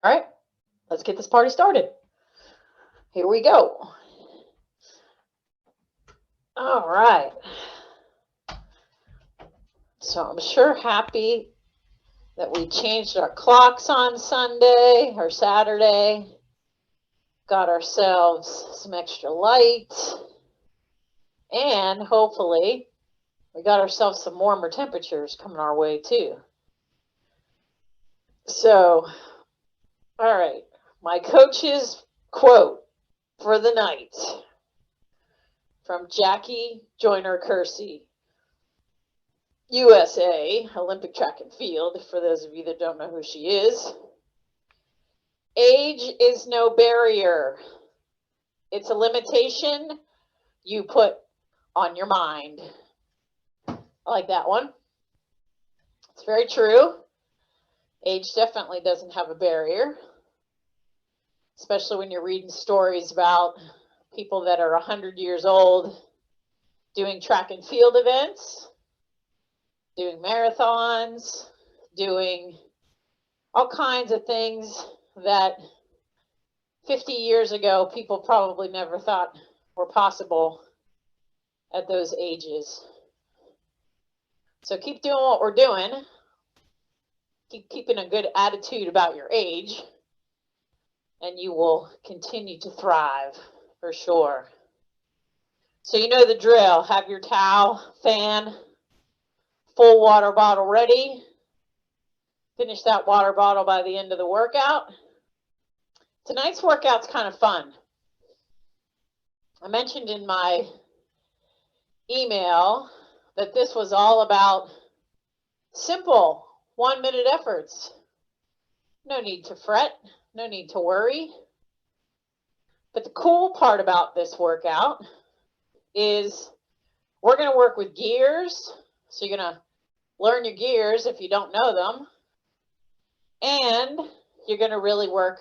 All right, let's get this party started. Here we go. All right. So I'm sure happy that we changed our clocks on Sunday or Saturday, got ourselves some extra light, and hopefully we got ourselves some warmer temperatures coming our way too. So, all right, my coach's quote for the night from Jackie Joyner Kersee, USA, Olympic track and field, for those of you that don't know who she is. Age is no barrier. It's a limitation you put on your mind. I like that one. It's very true. Age definitely doesn't have a barrier, especially when you're reading stories about people that are 100 years old doing track and field events, doing marathons, doing all kinds of things that 50 years ago people probably never thought were possible at those ages. So keep doing what we're doing. Keep keeping a good attitude about your age, and you will continue to thrive for sure. So you know the drill. Have your towel, fan, full water bottle ready. Finish that water bottle by the end of the workout. Tonight's workout's kind of fun. I mentioned in my email that this was all about simple 1-minute efforts. No need to fret, no need to worry. But the cool part about this workout is we're going to work with gears. So you're going to learn your gears if you don't know them. And you're going to really work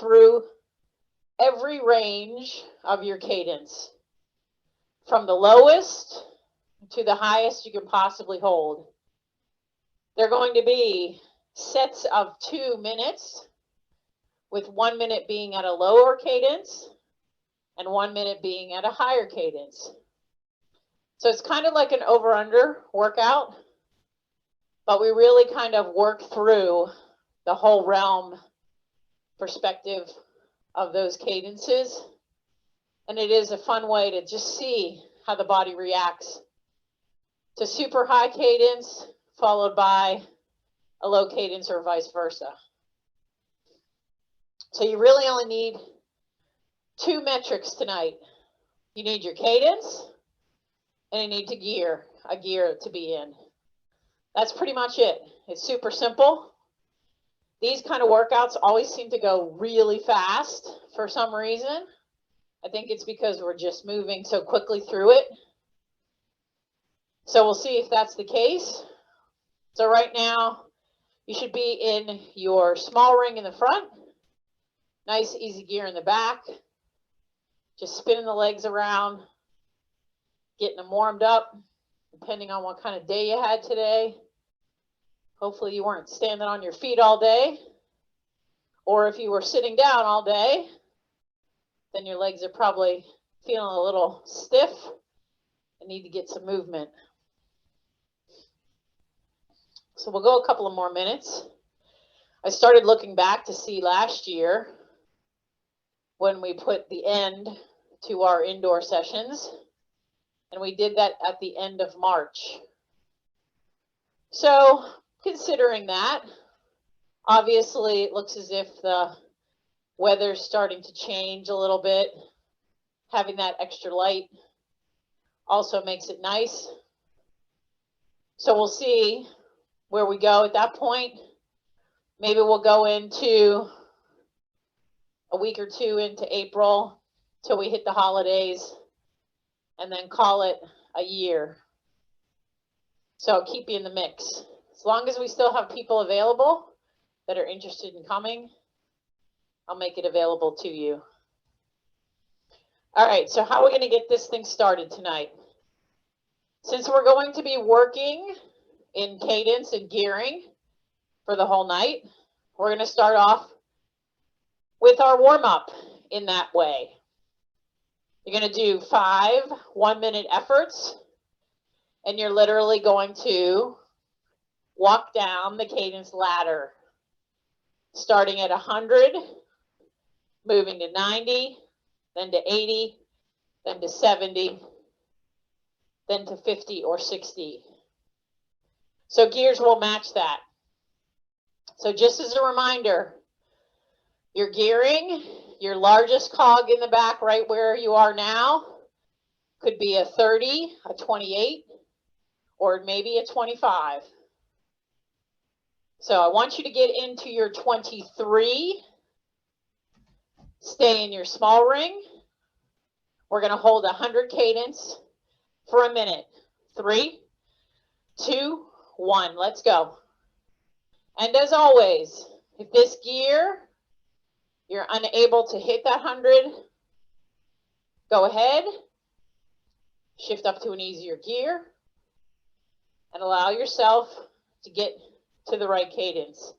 through every range of your cadence, from the lowest to the highest you can possibly hold. They're going to be sets of 2 minutes, with 1 minute being at a lower cadence and 1 minute being at a higher cadence. So it's kind of like an over-under workout, but we really kind of work through the whole realm perspective of those cadences. And it is a fun way to just see how the body reacts to super high cadence followed by a low cadence or vice versa. So you really only need 2 metrics tonight. You need your cadence and you need a gear to be in. That's pretty much it. It's super simple. These kind of workouts always seem to go really fast for some reason. I think it's because we're just moving so quickly through it. So we'll see if that's the case. So right now, you should be in your small ring in the front. Nice, easy gear in the back. Just spinning the legs around, getting them warmed up, depending on what kind of day you had today. Hopefully you weren't standing on your feet all day. Or if you were sitting down all day, then your legs are probably feeling a little stiff and need to get some movement. So we'll go a couple of more minutes. I started looking back to see last year when we put the end to our indoor sessions, and we did that at the end of March. So considering that, obviously it looks as if the weather's starting to change a little bit. Having that extra light also makes it nice. So we'll see where we go at that point. Maybe we'll go into a week or two into April till we hit the holidays and then call it a year. So I'll keep you in the mix. As long as we still have people available that are interested in coming, I'll make it available to you. All right, so how are we going to get this thing started tonight? Since we're going to be working in cadence and gearing for the whole night, We're going to start off with our warm-up in that way. You're going to do 5 one-minute efforts, and you're literally going to walk down the cadence ladder, starting at 100, moving to 90, then to 80, then to 70, then to 50 or 60. So gears will match that. So just as a reminder, your gearing, your largest cog in the back right where you are now, could be a 30, a 28, or maybe a 25. So I want you to get into your 23. Stay in your small ring. We're going to hold 100 cadence for a minute. 3, 2, 1. Let's go. And as always, if this gear, you're unable to hit that 100, go ahead, shift up to an easier gear, and allow yourself to get to the right cadence.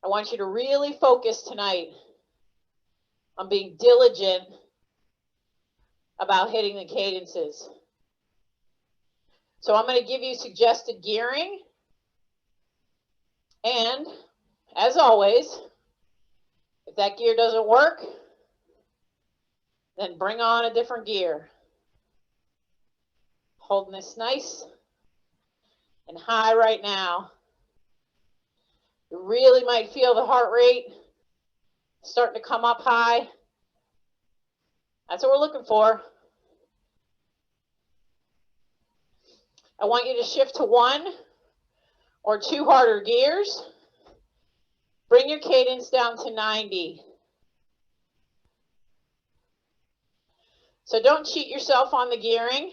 I want you to really focus tonight on being diligent about hitting the cadences. So I'm going to give you suggested gearing. And as always, if that gear doesn't work, then bring on a different gear. Holding this nice and high right now. You really might feel the heart rate starting to come up high. That's what we're looking for. I want you to shift to 1 or 2 harder gears. Bring your cadence down to 90. So don't cheat yourself on the gearing.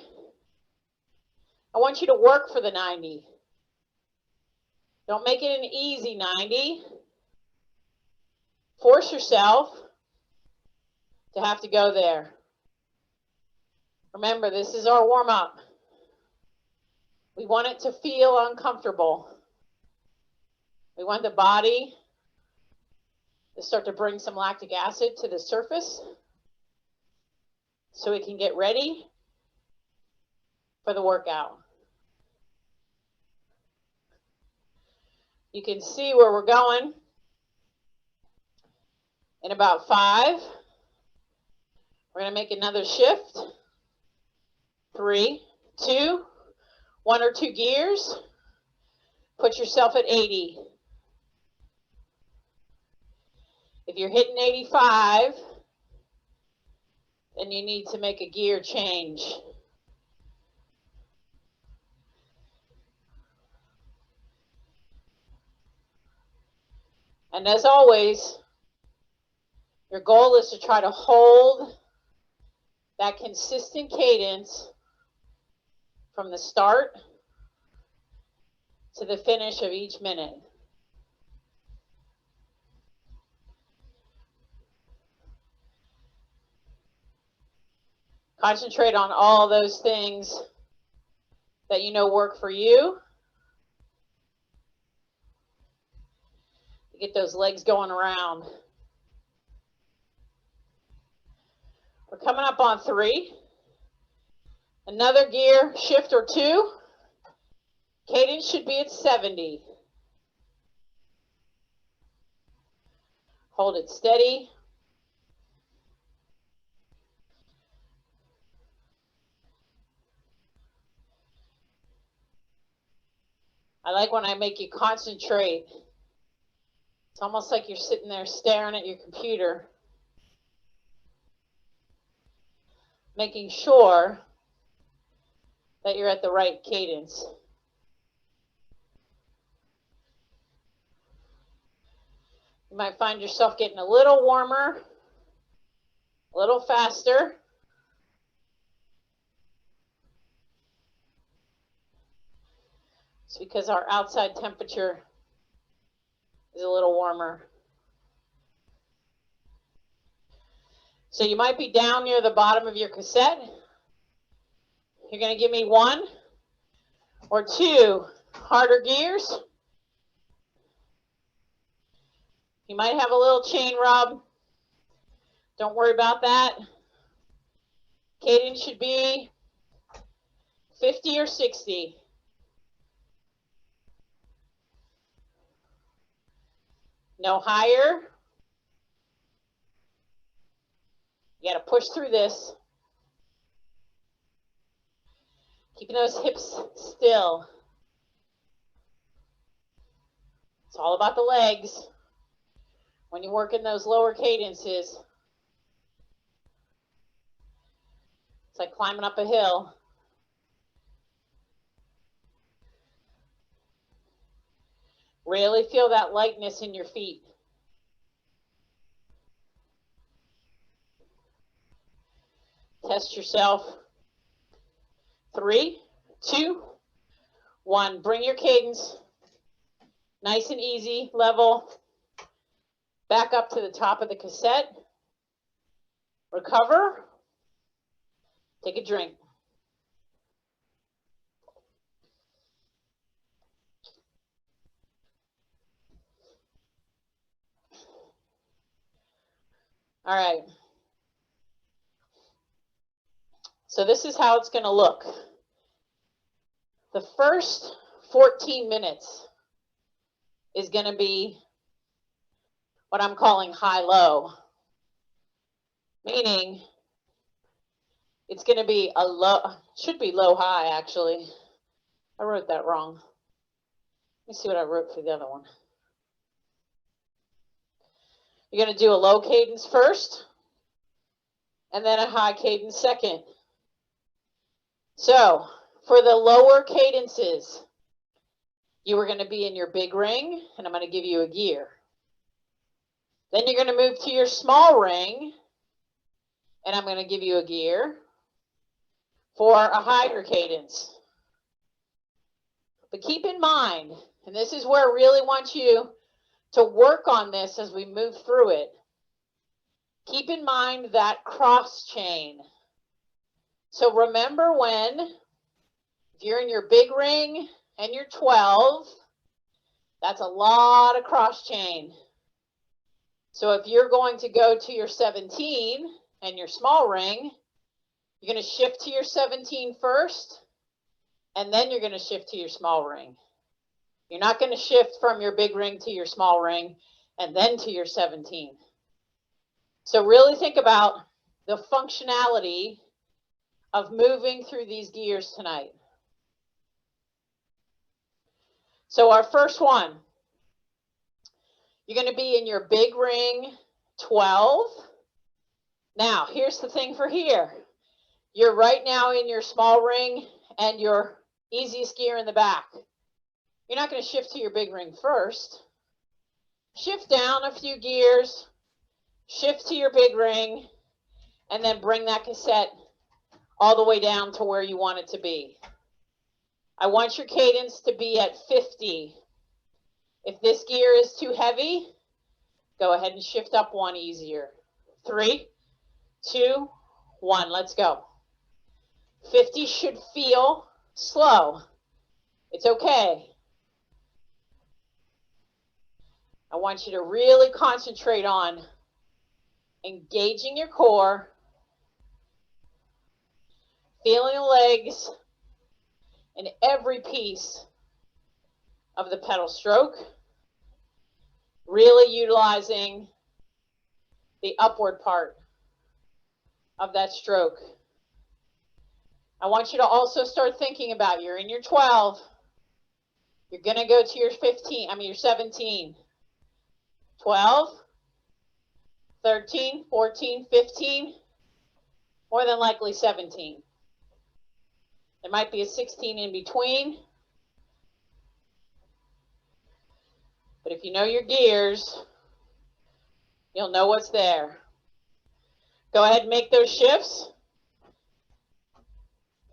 I want you to work for the 90. Don't make it an easy 90. Force yourself to have to go there. Remember, this is our warm-up. We want it to feel uncomfortable. We want the body to start to bring some lactic acid to the surface so we can get ready for the workout. You can see where we're going in about 5. We're going to make another shift. 3, 2, 1 or 2 gears. Put yourself at 80. If you're hitting 85, then you need to make a gear change. And as always, your goal is to try to hold that consistent cadence from the start to the finish of each minute. Concentrate on all those things that you know work for you. Get those legs going around. We're coming up on 3. Another gear shift or 2. Cadence should be at 70. Hold it steady. I like when I make you concentrate. It's almost like you're sitting there staring at your computer, making sure that you're at the right cadence. You might find yourself getting a little warmer, a little faster. It's because our outside temperature is a little warmer. So you might be down near the bottom of your cassette. You're going to give me 1 or 2 harder gears. You might have a little chain rub. Don't worry about that. Cadence should be 50 or 60. No higher. You got to push through this. Keeping those hips still. It's all about the legs when you work in those lower cadences. It's like climbing up a hill. Really feel that lightness in your feet. Test yourself. 3, 2, 1. Bring your cadence. Nice and easy, level. Back up to the top of the cassette. Recover. Take a drink. All right. So this is how it's going to look. The first 14 minutes is going to be what I'm calling high-low, meaning it's going to be a low, should be low-high actually. I wrote that wrong. Let me see what I wrote for the other one. You're going to do a low cadence first, and then a high cadence second. So for the lower cadences, you are going to be in your big ring, and I'm going to give you a gear. Then you're going to move to your small ring, and I'm going to give you a gear for a higher cadence. But keep in mind, and this is where I really want you to work on this as we move through it. Keep in mind that cross chain. So remember when, if you're in your big ring and you're 12, that's a lot of cross chain. So if you're going to go to your 17 and your small ring, you're going to shift to your 17 first, and then you're going to shift to your small ring. You're not going to shift from your big ring to your small ring and then to your 17. So really think about the functionality of moving through these gears tonight. So our first one, you're going to be in your big ring 12. Now, here's the thing for here. You're right now in your small ring and your easiest gear in the back. You're not going to shift to your big ring first. Shift down a few gears, shift to your big ring, and then bring that cassette all the way down to where you want it to be. I want your cadence to be at 50. If this gear is too heavy, go ahead and shift up one easier. 3, 2, 1, let's go. 50 should feel slow. It's okay. I want you to really concentrate on engaging your core, feeling the legs in every piece of the pedal stroke, really utilizing the upward part of that stroke. I want you to also start thinking about, you're in your 12, you're going to go to your 17, 12, 13, 14, 15, more than likely 17. There might be a 16 in between. But if you know your gears, you'll know what's there. Go ahead and make those shifts.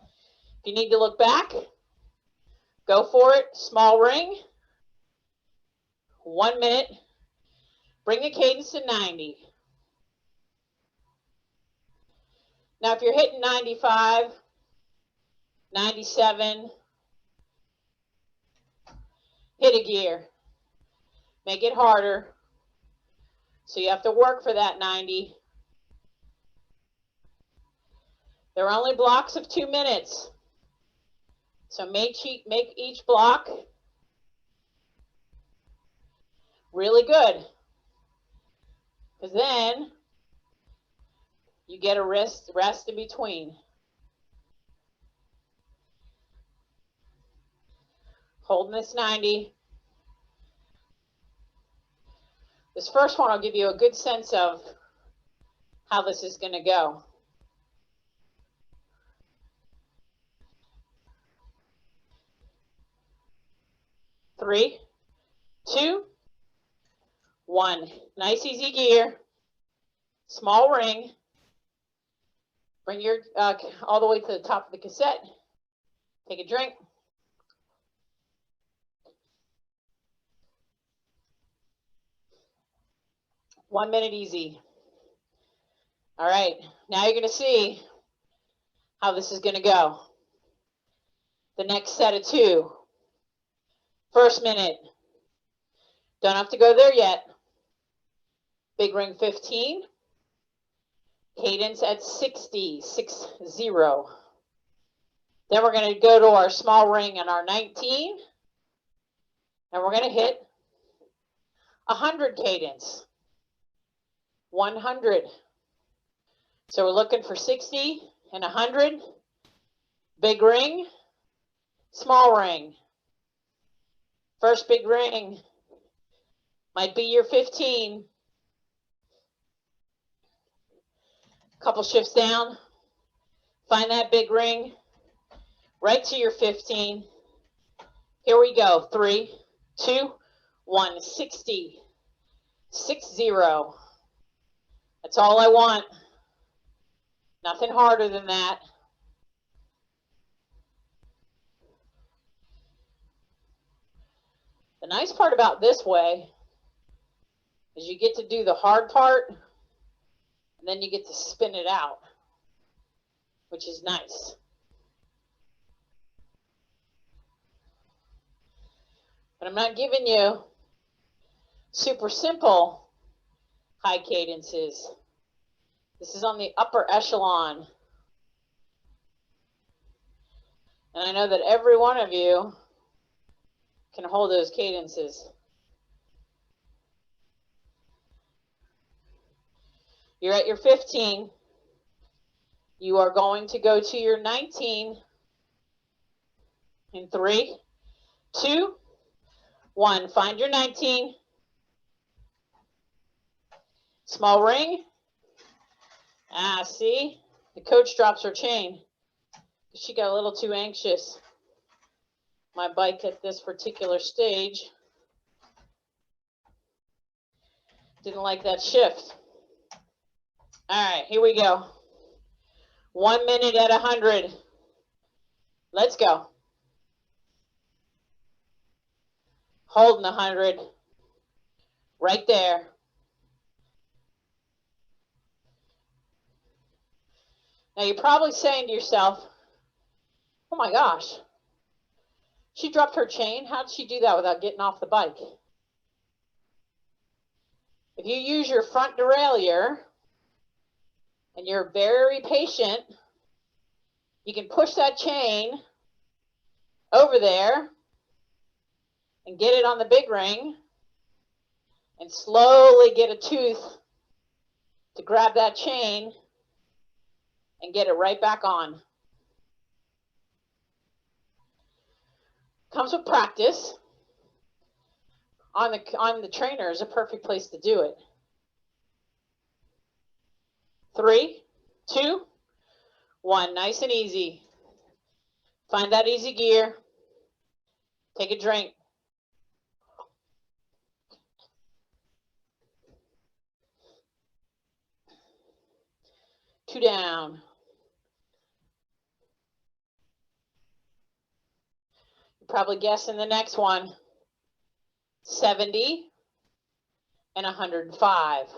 If you need to look back, go for it. Small ring. 1 minute. Bring the cadence to 90. Now, if you're hitting 95, 97, hit a gear. Make it harder. So you have to work for that 90. They're only blocks of 2 minutes. So make each block really good. Because then you get a rest in between. Holding this 90. This first one will give you a good sense of how this is going to go. Three, two, one. Nice easy gear. Small ring. Bring your all the way to the top of the cassette. Take a drink. One minute easy. All right, now you're going to see how this is going to go. The next set of 2. First minute. Don't have to go there yet. Big ring 15. Cadence at 60, 60. Then we're going to go to our small ring on our 19. And we're going to hit 100 cadence. 100. So we're looking for 60 and 100. Big ring, small ring. First big ring might be your 15. Couple shifts down. Find that big ring. Right to your 15. Here we go. 3, 2, 1. 60. 60. That's all I want. Nothing harder than that. The nice part about this way is you get to do the hard part and then you get to spin it out, which is nice. But I'm not giving you super simple high cadences. This is on the upper echelon. And I know that every one of you can hold those cadences. You're at your 15. You are going to go to your 19 in 3, 2, 1. Find your 19. Small ring. See? The coach drops her chain. She got a little too anxious. My bike at this particular stage didn't like that shift. All right, here we go. 1 minute at 100. Let's go. Holding 100. Right there. Now you're probably saying to yourself, oh my gosh, she dropped her chain. How did she do that without getting off the bike? If you use your front derailleur and you're very patient, you can push that chain over there and get it on the big ring and slowly get a tooth to grab that chain and get it right back on. Comes with practice. On the trainer is a perfect place to do it. 3, 2, 1. Nice and easy. Find that easy gear. Take a drink. Two down. You're probably guessing the next one. 70 and 105. Of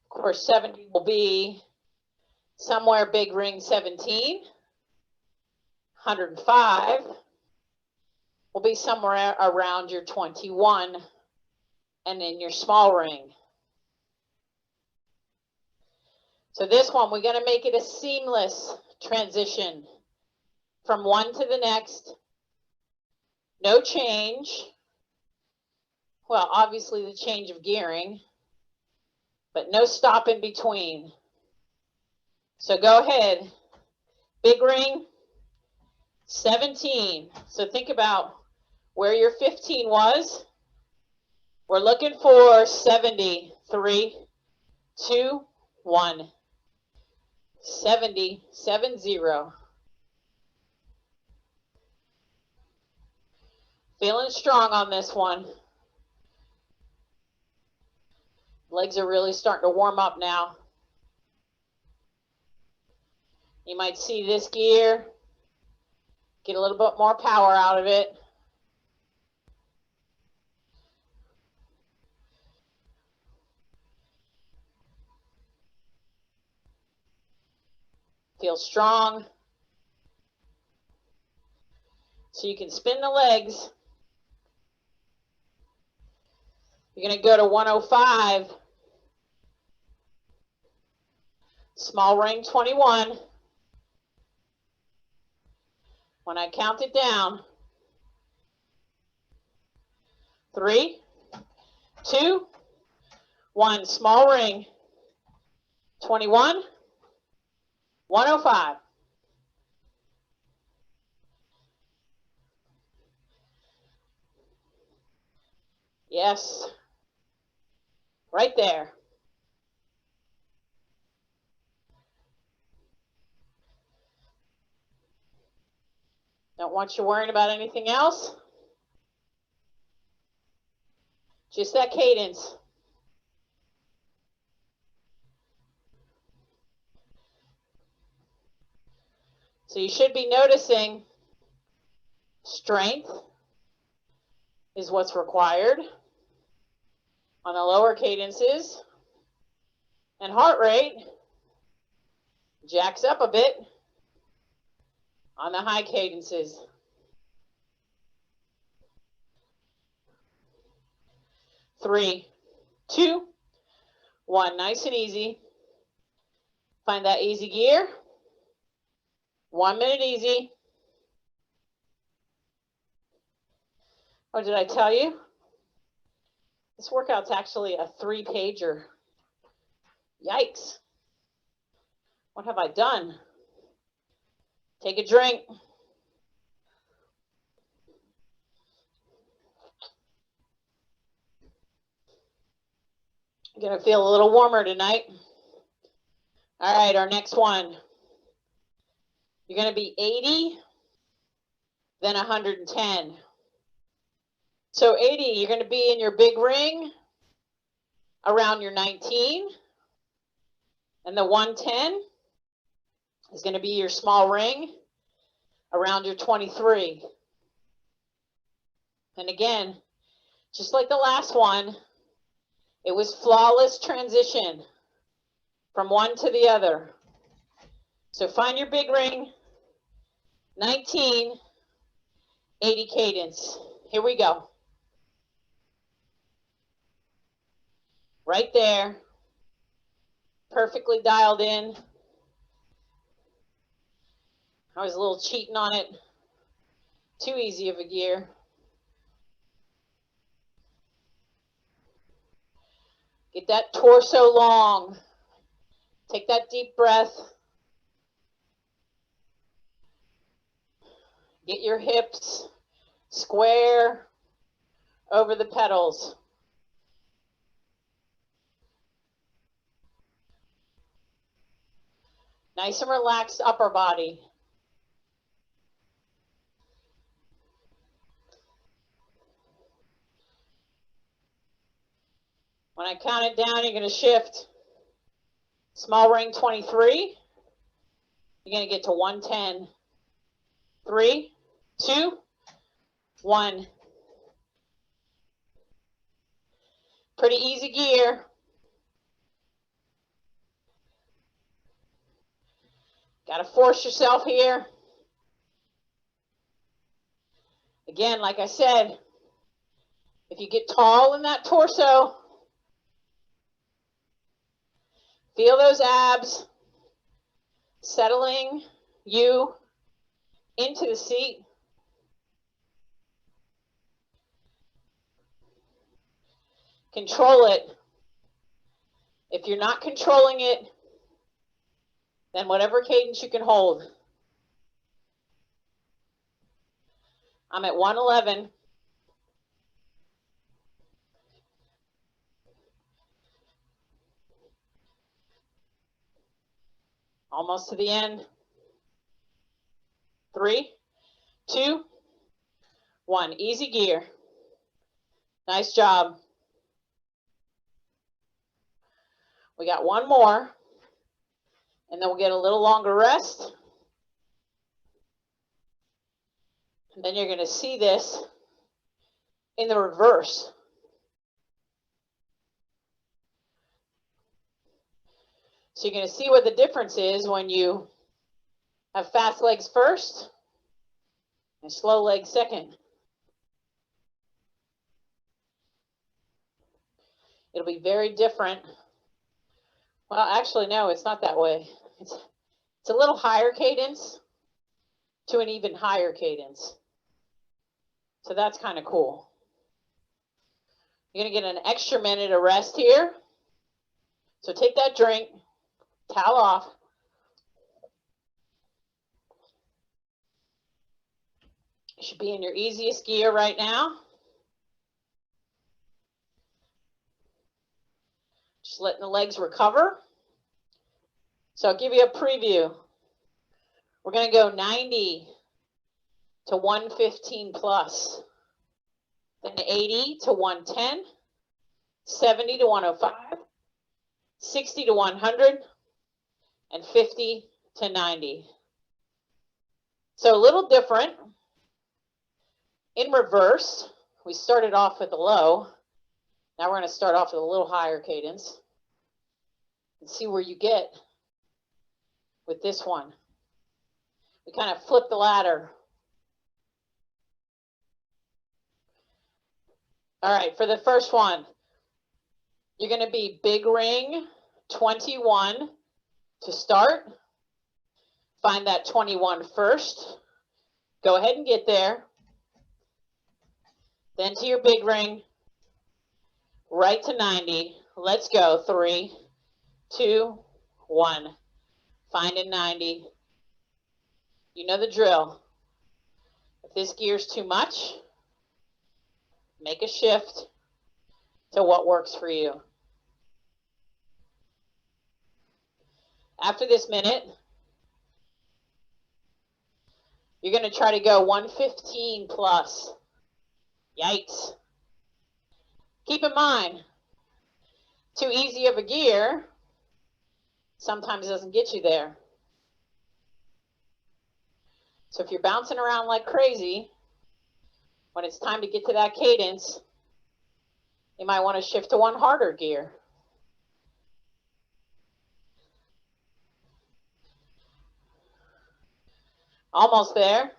course, 70 will be somewhere big ring 17. 105 will be somewhere around your 21. and then your small ring. So this one, we're going to make it a seamless transition from one to the next. No change. Well, obviously the change of gearing, but no stop in between. So go ahead. Big ring, 17. So think about where your 15 was. We're looking for 70. 3, 2, 1. 70, 70. Feeling strong on this one. Legs are really starting to warm up now. You might see this gear, get a little bit more power out of it. Feel strong. So you can spin the legs. You're going to go to 105. Small ring 21. When I count it down, 3, 2, 1. Small ring 21, 105. Yes, right there. Don't want you worrying about anything else. Just that cadence. So you should be noticing strength is what's required on the lower cadences, and heart rate jacks up a bit on the high cadences. 3, 2, 1. Nice and easy. Find that easy gear. 1 minute easy. Oh, did I tell you? This workout's actually a 3-pager. Yikes. What have I done? Take a drink. Gonna feel a little warmer tonight. All right, our next one. You're gonna be 80, then 110. So 80, you're gonna be in your big ring around your 19, and the 110 is gonna be your small ring around your 23. And again, just like the last one, it was flawless transition from one to the other. So find your big ring, 19, 80 cadence. Here we go. Right there. Perfectly dialed in. I was a little cheating on it. Too easy of a gear. Get that torso long. Take that deep breath. Get your hips square over the pedals. Nice and relaxed upper body. When I count it down, you're going to shift. Small ring 23. You're going to get to 110. 3, 2, 1. Pretty easy gear. Got to force yourself here. Again, like I said, If you get tall in that torso, feel those abs settling you into the seat. Control it. If you're not controlling it, then whatever cadence you can hold. I'm at 111. Almost to the end. 3, 2, 1. Easy gear. Nice job. We got one more, and then we'll get a little longer rest. And then you're going to see this in the reverse. So you're going to see what the difference is when you have fast legs first and slow legs second. It'll be very different. Well, actually, no, it's not that way. It's a little higher cadence to an even higher cadence. So that's kind of cool. You're going to get an extra minute of rest here. So take that drink, towel off. You should be in your easiest gear right now. Just letting the legs recover. So I'll give you a preview. We're going to go 90 to 115 plus, then 80 to 110, 70 to 105, 60 to 100, and 50 to 90. So a little different. In reverse, we started off with a low. Now we're going to start off with a little higher cadence and see where you get with this one. We kind of flip the ladder. All right, for the first one, you're going to be big ring 21 to start. Find that 21 first. Go ahead and get there. Then to your big ring, right to 90. Let's go. 3, 2, 1. Find a 90. You know the drill. If this gear's too much, make a shift to what works for you. After this minute, you're going to try to go 115 plus. Yikes. Keep in mind, too easy of a gear sometimes doesn't get you there. So if you're bouncing around like crazy, when it's time to get to that cadence, you might want to shift to one harder gear. Almost there.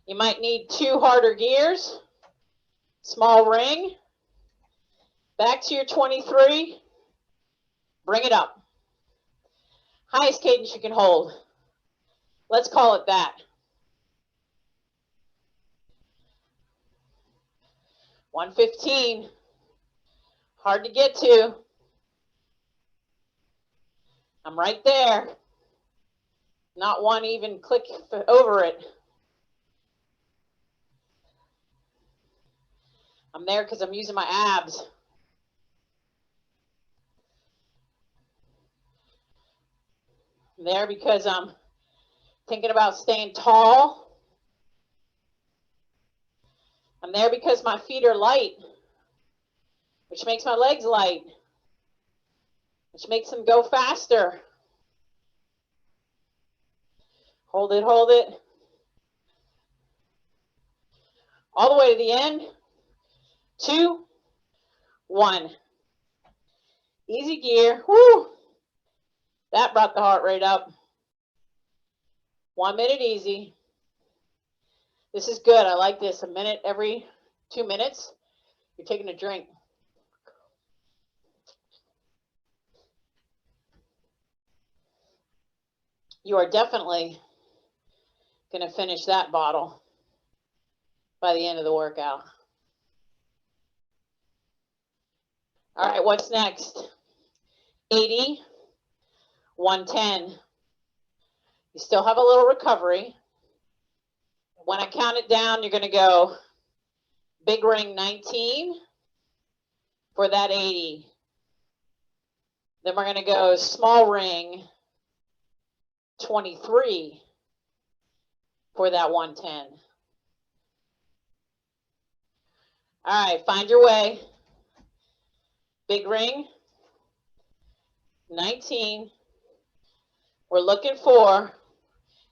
You might need 2 harder gears. Small ring. Back to your 23. Bring it up. Highest cadence you can hold. Let's call it that. 115. Hard to get to. I'm right there. Not one even click over it. I'm there because I'm using my abs. I'm there because I'm thinking about staying tall. I'm there because my feet are light, which makes my legs light, which makes them go faster. Hold it, hold it. All the way to the end. 2, 1. Easy gear. Woo! That brought the heart rate up. 1 minute easy. This is good. I like this. A minute every 2 minutes. You're taking a drink. You are definitely going to finish that bottle by the end of the workout. All right, what's next? 80, 110. You still have a little recovery. When I count it down, you're going to go big ring 19 for that 80. Then we're going to go small ring 23 for that 110. All right, find your way. Big ring 19. We're looking for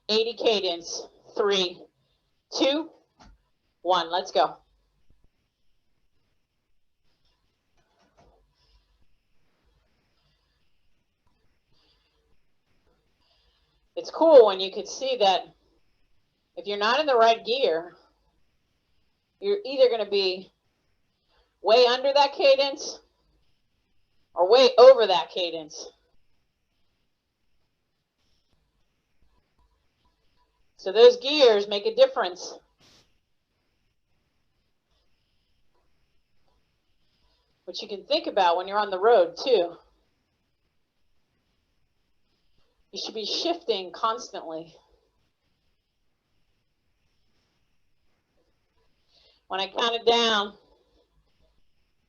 80 cadence. 3, 2, 1. Let's go. It's cool when you can see that if you're not in the right gear, you're either going to be way under that cadence or way over that cadence. So those gears make a difference. Which you can think about when you're on the road too. You should be shifting constantly. When I count it down,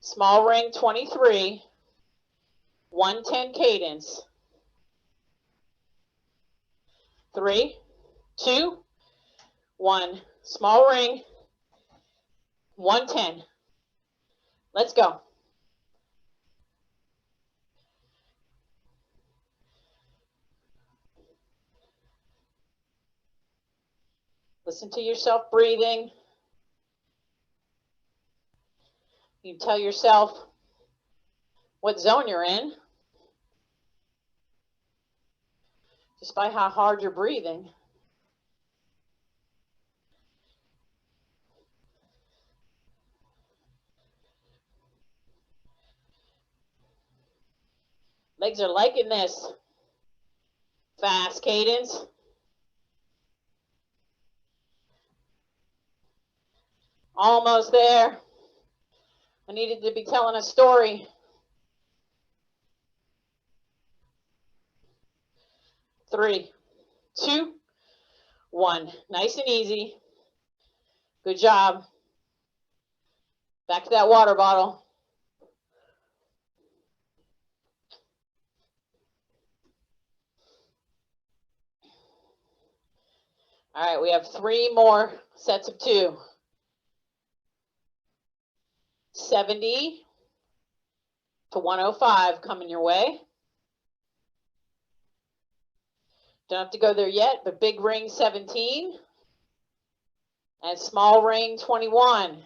small ring 23, 110 cadence. 3, 2, 1. Small ring, 110. Let's go. Listen to yourself breathing. You can tell yourself what zone you're in just by how hard you're breathing. Legs are liking this. Fast cadence. Almost there. I needed to be telling a story. 3, 2, 1. Nice and easy. Good job. Back to that water bottle. All right, we have 3 more sets of 2. 70 to 105 coming your way. Don't have to go there yet, but big ring 17 and small ring 21.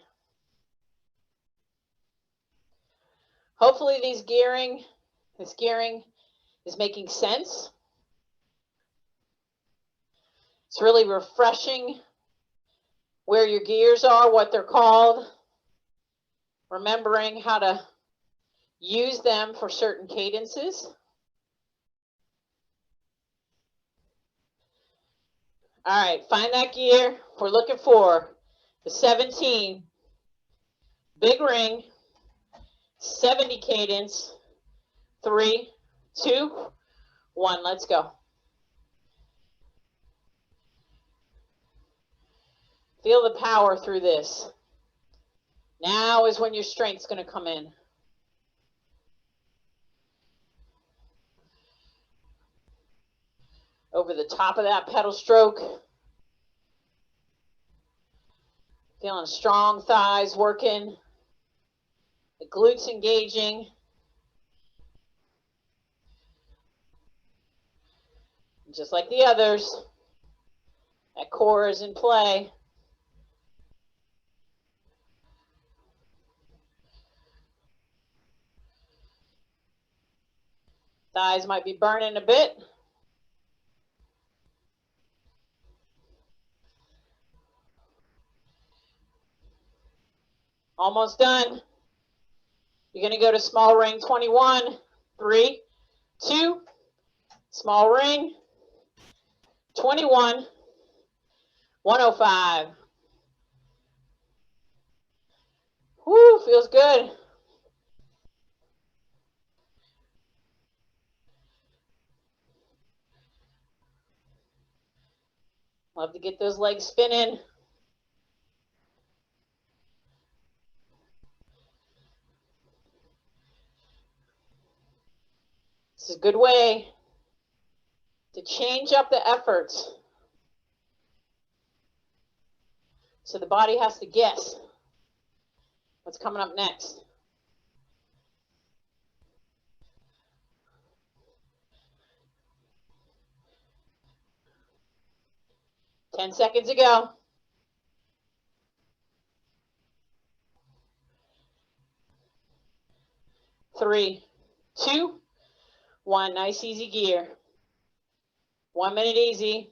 Hopefully this gearing is making sense. It's really refreshing where your gears are, what they're called, remembering how to use them for certain cadences. All right, find that gear. We're looking for the 17, big ring, 70 cadence, 3, 2, 1. Let's go. Feel the power through this. Now is when your strength's going to come in. Over the top of that pedal stroke. Feeling strong thighs working. The glutes engaging. Just like the others, that core is in play. Thighs might be burning a bit. Almost done. You're going to go to small ring 21, 3, 2, small ring 21, 105. Woo, feels good. Love to get those legs spinning. This is a good way to change up the efforts. So the body has to guess what's coming up next. Ten seconds to go. 3, 2, 1. Nice easy gear. 1 minute easy.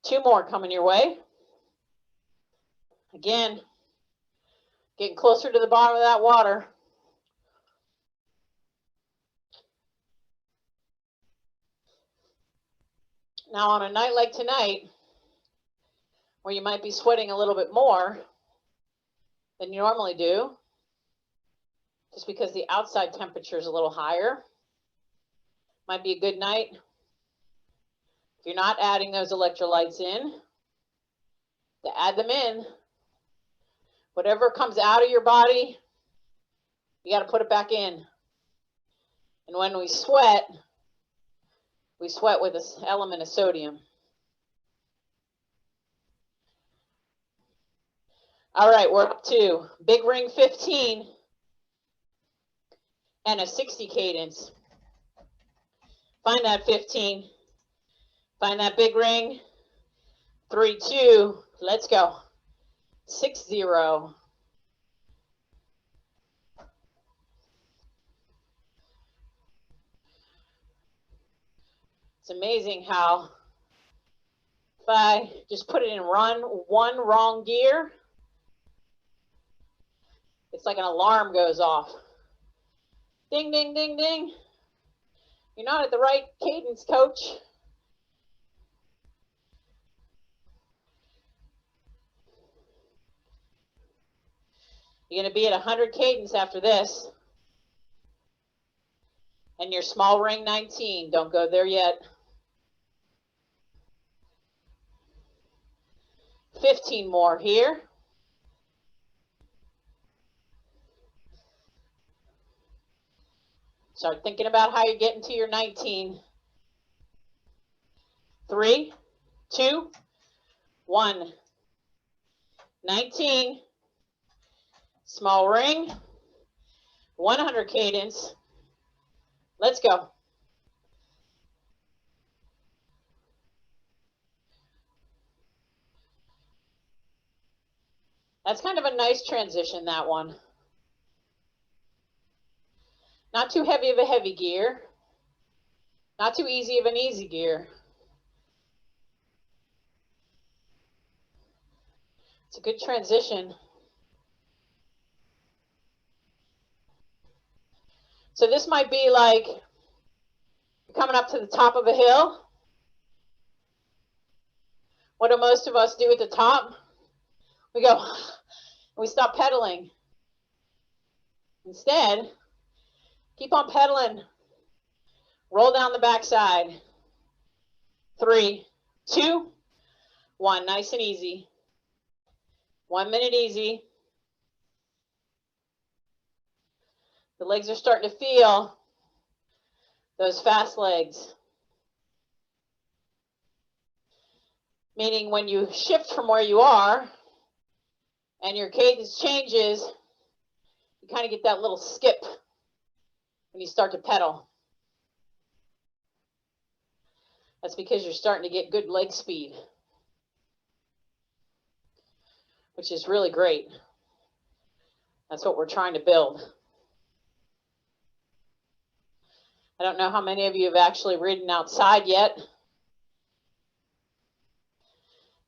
2 more coming your way. Again, getting closer to the bottom of that water. Now on a night like tonight, where you might be sweating a little bit more than you normally do, just because the outside temperature is a little higher, might be a good night. If you're not adding those electrolytes in, to add them in. Whatever comes out of your body, you got to put it back in. And when we sweat with this element of sodium. All right, we're up to big ring 15 and a 60 cadence. Find that 15. Find that big ring. 3, 2, let's go. 6, 0. It's amazing how if I just put it in one wrong gear, it's like an alarm goes off. Ding, ding, ding, ding. You're not at the right cadence, coach. You're going to be at 100 cadence after this. And your small ring 19. Don't go there yet. 15 more here. Start thinking about how you're getting to your 19. 3, 2, 1. 19. Small ring. 100 cadence. Let's go. That's kind of a nice transition, that one. Not too heavy of a heavy gear. Not too easy of an easy gear. It's a good transition. So this might be like you're coming up to the top of a hill. What do most of us do at the top? We go, we stop pedaling. Instead, keep on pedaling. Roll down the backside. 3, 2, 1. Nice and easy. 1 minute easy. The legs are starting to feel those fast legs. Meaning when you shift from where you are and your cadence changes, you kind of get that little skip when you start to pedal. That's because you're starting to get good leg speed, which is really great. That's what we're trying to build. I don't know how many of you have actually ridden outside yet.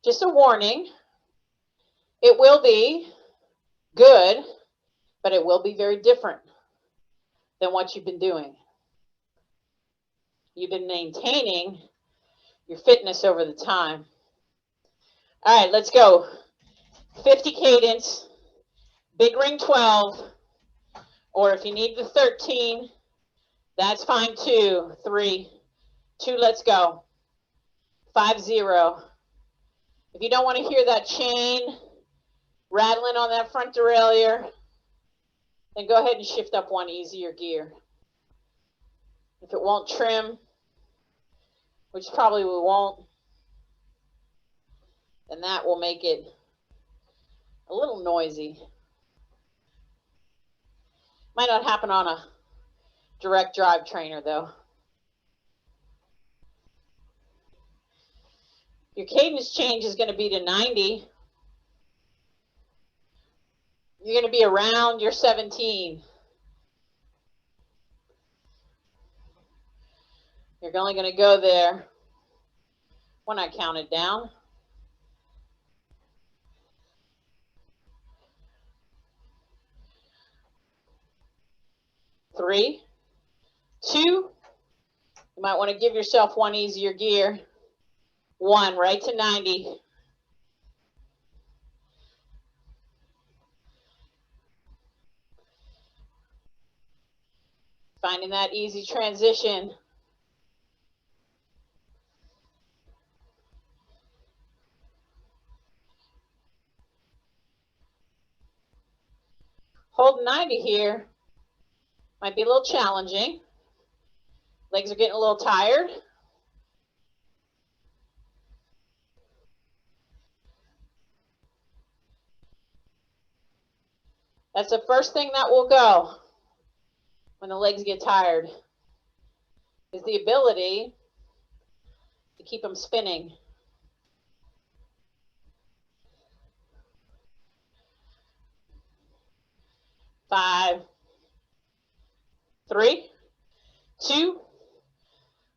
Just a warning, It will be good, but it will be very different than what you've been doing. You've been maintaining your fitness over the time. All right, let's go. 50 cadence, big ring 12, or if you need the 13, that's fine too. 3, 2, let's go. 5, 0. If you don't want to hear that chain rattling on that front derailleur, then go ahead and shift up one easier gear. If it won't trim, which probably we won't, then that will make it a little noisy. Might not happen on a direct drive trainer though. Your cadence change is going to be to 90. You're going to be around your 17. You're only going to go there when I count it down. 3, 2. You might want to give yourself one easier gear. 1, right to 90. Finding that easy transition. Hold 90 here might be a little challenging. Legs are getting a little tired. That's the first thing that will go when the legs get tired, is the ability to keep them spinning. 5, 3, 2,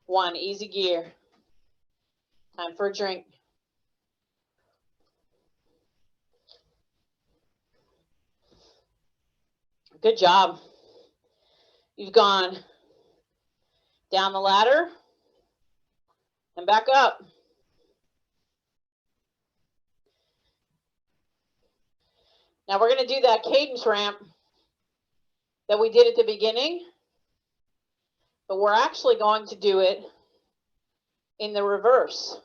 1. Easy gear. Time for a drink. Good job. You've gone down the ladder and back up. Now we're going to do that cadence ramp that we did at the beginning, but we're actually going to do it in the reverse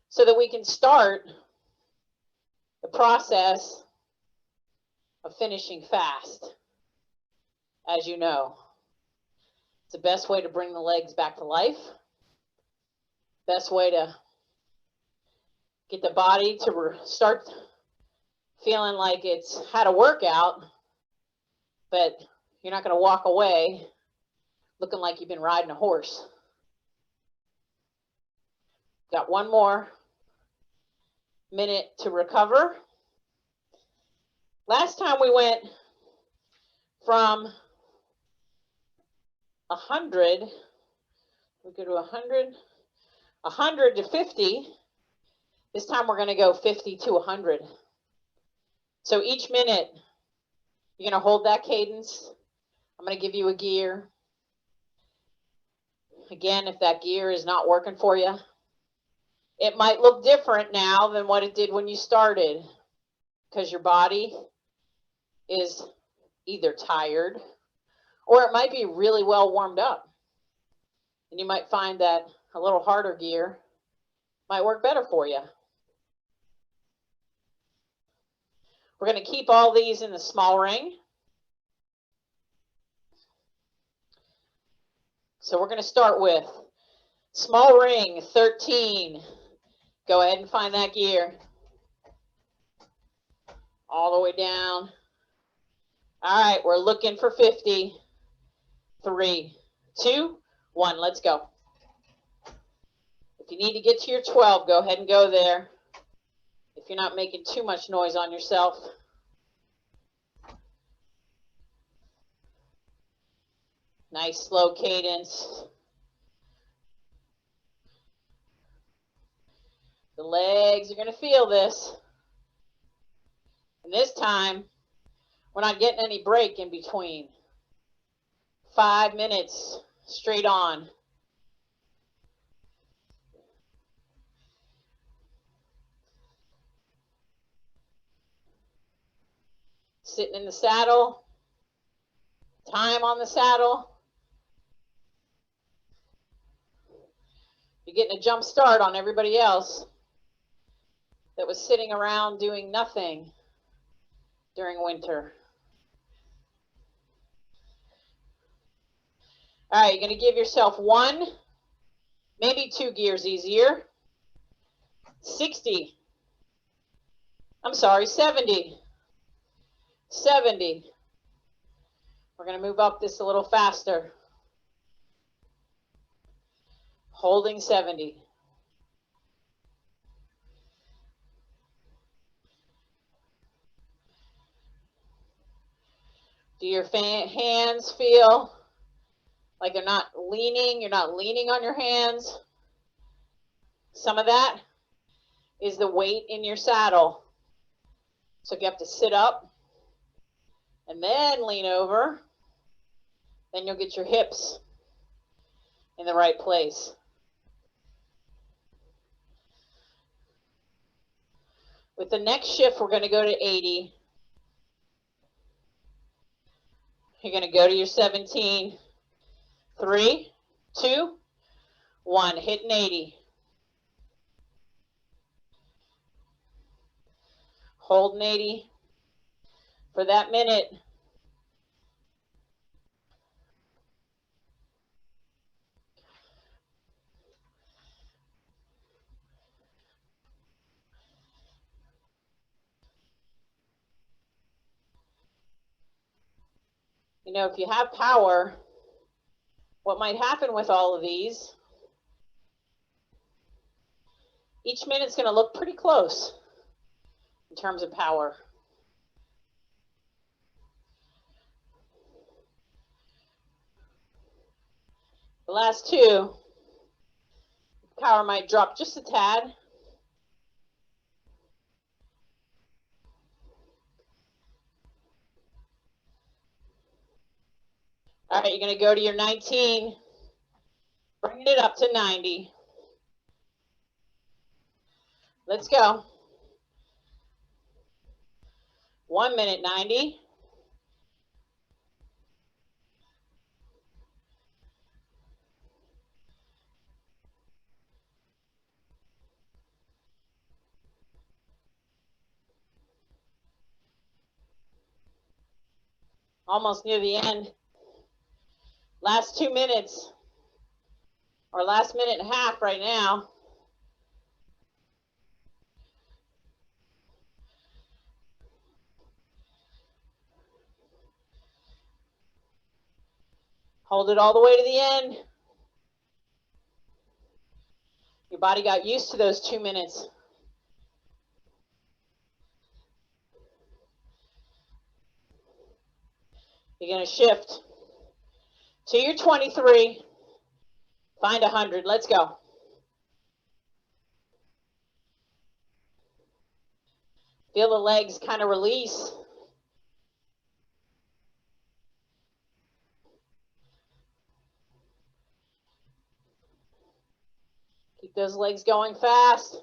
so that we can start the process of finishing fast. As you know, it's the best way to bring the legs back to life, best way to get the body to start feeling like it's had a workout, but you're not going to walk away looking like you've been riding a horse. Got one more minute to recover. Last time we went from 100, we go to 100 to 50. This time we're going to go 50 to 100. So each minute, you're going to hold that cadence. I'm going to give you a gear. Again, if that gear is not working for you, it might look different now than what it did when you started, because your body is either tired or it might be really well warmed up. And you might find that a little harder gear might work better for you. We're going to keep all these in the small ring. So we're going to start with small ring 13. Go ahead and find that gear. All the way down. All right, we're looking for 50. 3, 2, 1, let's go. If you need to get to your 12, go ahead and go there. If you're not making too much noise on yourself. Nice slow cadence. The legs are going to feel this. And this time, we're not getting any break in between. 5 minutes straight on. Sitting in the saddle. Time on the saddle. You're getting a jump start on everybody else that was sitting around doing nothing during winter. All right, you're going to give yourself 1, maybe 2 gears easier. 60. I'm sorry, 70. 70. We're going to move up this a little faster. Holding 70. Do your hands feel like they're not leaning? You're not leaning on your hands. Some of that is the weight in your saddle. So if you have to sit up and then lean over, then you'll get your hips in the right place. With the next shift, we're going to go to 80. You're going to go to your 17. 3, 2, 1. Hitting 80. Holding 80 for that minute. You know, if you have power, what might happen with all of these, each minute's going to look pretty close in terms of power. The last 2, power might drop just a tad. All right, you're going to go to your 19, bringing it up to 90. Let's go. 1 minute, 90. Almost near the end. Last 2 minutes, or last minute and a half right now. Hold it all the way to the end. Your body got used to those 2 minutes. You're going to shift to your 23. Find 100. Let's go. Feel the legs kind of release. Keep those legs going fast.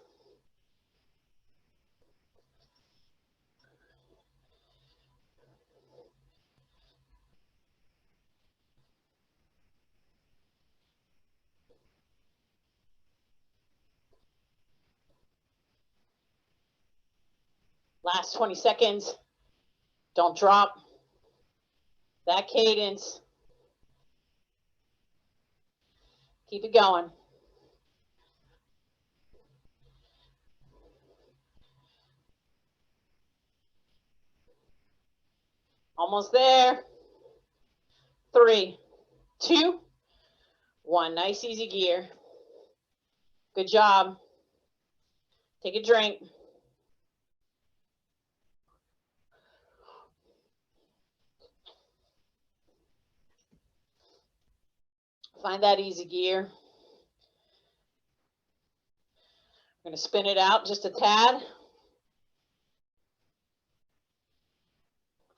Last 20 seconds. Don't drop that cadence. Keep it going. Almost there. 3, 2, 1. Nice, easy gear. Good job. Take a drink. Find that easy gear. I'm going to spin it out just a tad.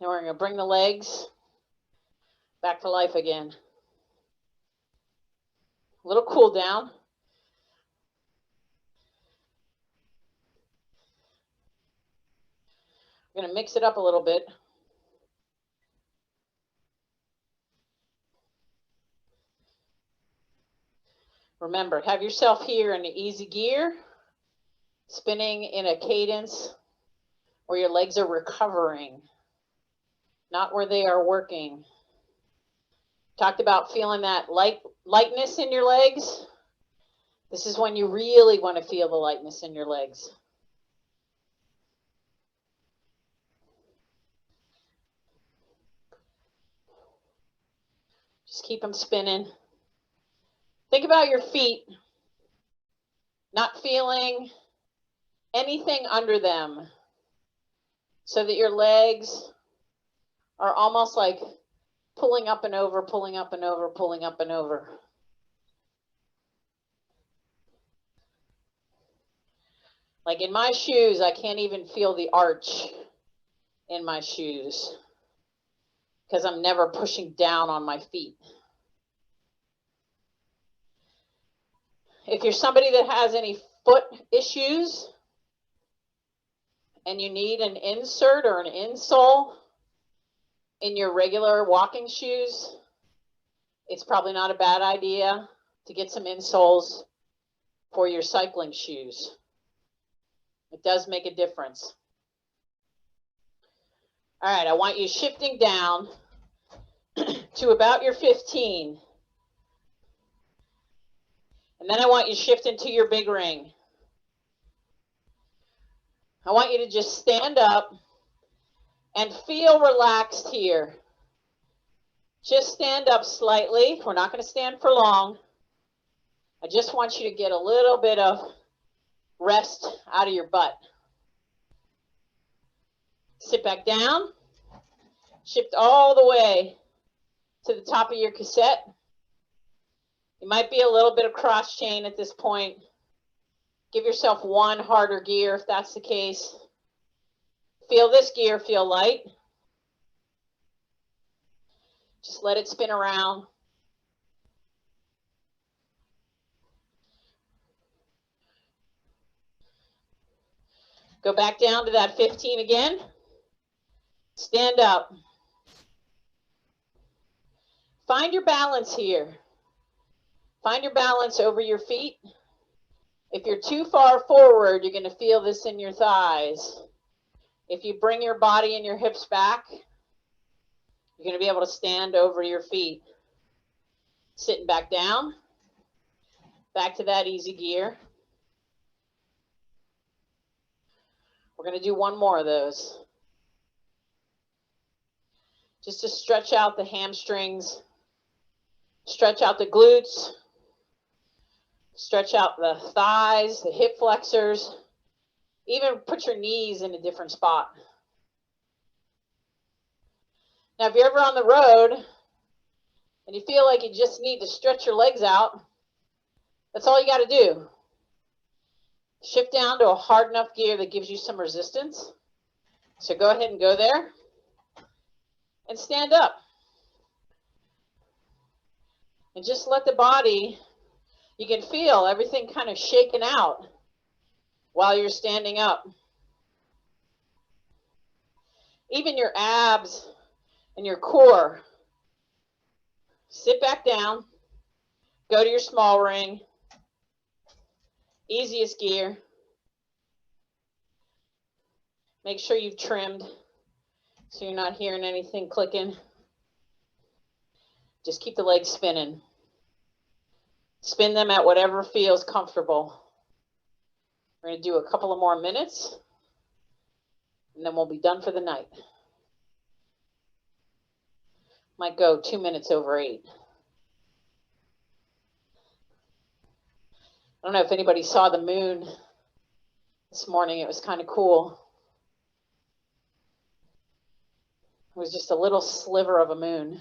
Then we're going to bring the legs back to life again. A little cool down. We're going to mix it up a little bit. Remember, have yourself here in an easy gear, spinning in a cadence where your legs are recovering, not where they are working. Talked about feeling that lightness in your legs. This is when you really want to feel the lightness in your legs. Just keep them spinning. Think about your feet not feeling anything under them, so that your legs are almost like pulling up and over, pulling up and over, pulling up and over. Like in my shoes, I can't even feel the arch in my shoes because I'm never pushing down on my feet. If you're somebody that has any foot issues and you need an insert or an insole in your regular walking shoes, it's probably not a bad idea to get some insoles for your cycling shoes. It does make a difference. All right, I want you shifting down to about your 15. And then I want you shifting to your big ring. I want you to just stand up and feel relaxed here. Just stand up slightly. We're not going to stand for long. I just want you to get a little bit of rest out of your butt. Sit back down. Shift all the way to the top of your cassette. You might be a little bit of cross chain at this point. Give yourself one harder gear if that's the case. Feel this gear feel light. Just let it spin around. Go back down to that 15 again. Stand up. Find your balance here. Find your balance over your feet. If you're too far forward, you're going to feel this in your thighs. If you bring your body and your hips back, you're going to be able to stand over your feet. Sitting back down. Back to that easy gear. We're going to do one more of those. Just to stretch out the hamstrings. Stretch out the glutes. Stretch out the thighs, the hip flexors. Even put your knees in a different spot. Now, if you're ever on the road and you feel like you just need to stretch your legs out, that's all you got to do. Shift down to a hard enough gear that gives you some resistance. So go ahead and go there and stand up. And just let the body, you can feel everything kind of shaking out while you're standing up. Even your abs and your core. Sit back down. Go to your small ring. Easiest gear. Make sure you've trimmed so you're not hearing anything clicking. Just keep the legs spinning. Spin them at whatever feels comfortable. We're going to do a couple of more minutes, and then we'll be done for the night. Might go 2 minutes over 8. I don't know if anybody saw the moon this morning. It was kind of cool. It was just a little sliver of a moon.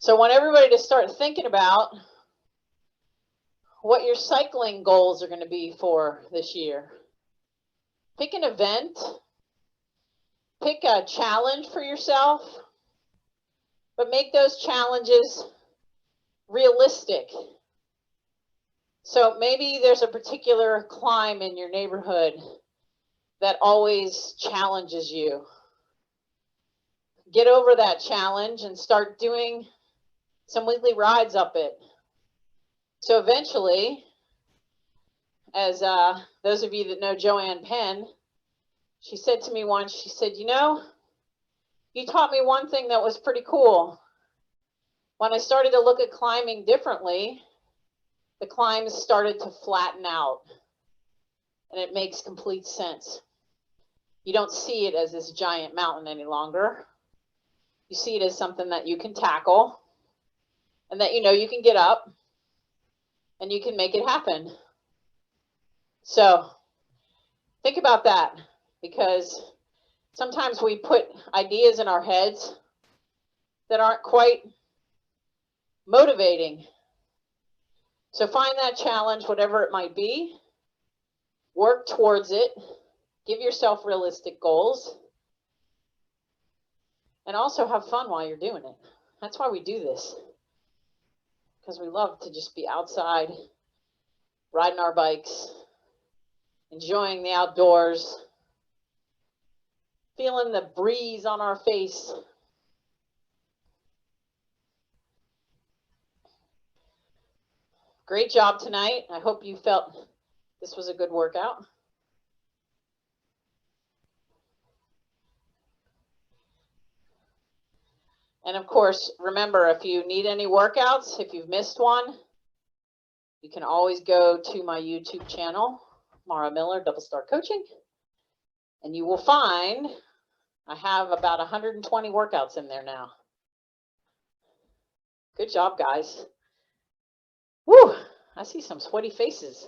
So I want everybody to start thinking about what your cycling goals are going to be for this year. Pick an event, pick a challenge for yourself, but make those challenges realistic. So maybe there's a particular climb in your neighborhood that always challenges you. Get over that challenge and start doing some weekly rides up it. So eventually, as those of you that know Joanne Penn, she said to me once, she said, you know, you taught me one thing that was pretty cool. When I started to look at climbing differently, the climbs started to flatten out, and it makes complete sense. You don't see it as this giant mountain any longer. You see it as something that you can tackle, and that you know you can get up, and you can make it happen. So think about that, because sometimes we put ideas in our heads that aren't quite motivating. So find that challenge, whatever it might be, work towards it, give yourself realistic goals, and also have fun while you're doing it. That's why we do this, because we love to just be outside, riding our bikes, enjoying the outdoors, feeling the breeze on our face. Great job tonight. I hope you felt this was a good workout. And of course, remember, if you need any workouts, if you've missed one, you can always go to my YouTube channel, Mara Miller, Double Star Coaching, and you will find I have about 120 workouts in there now. Good job, guys. Woo, I see some sweaty faces.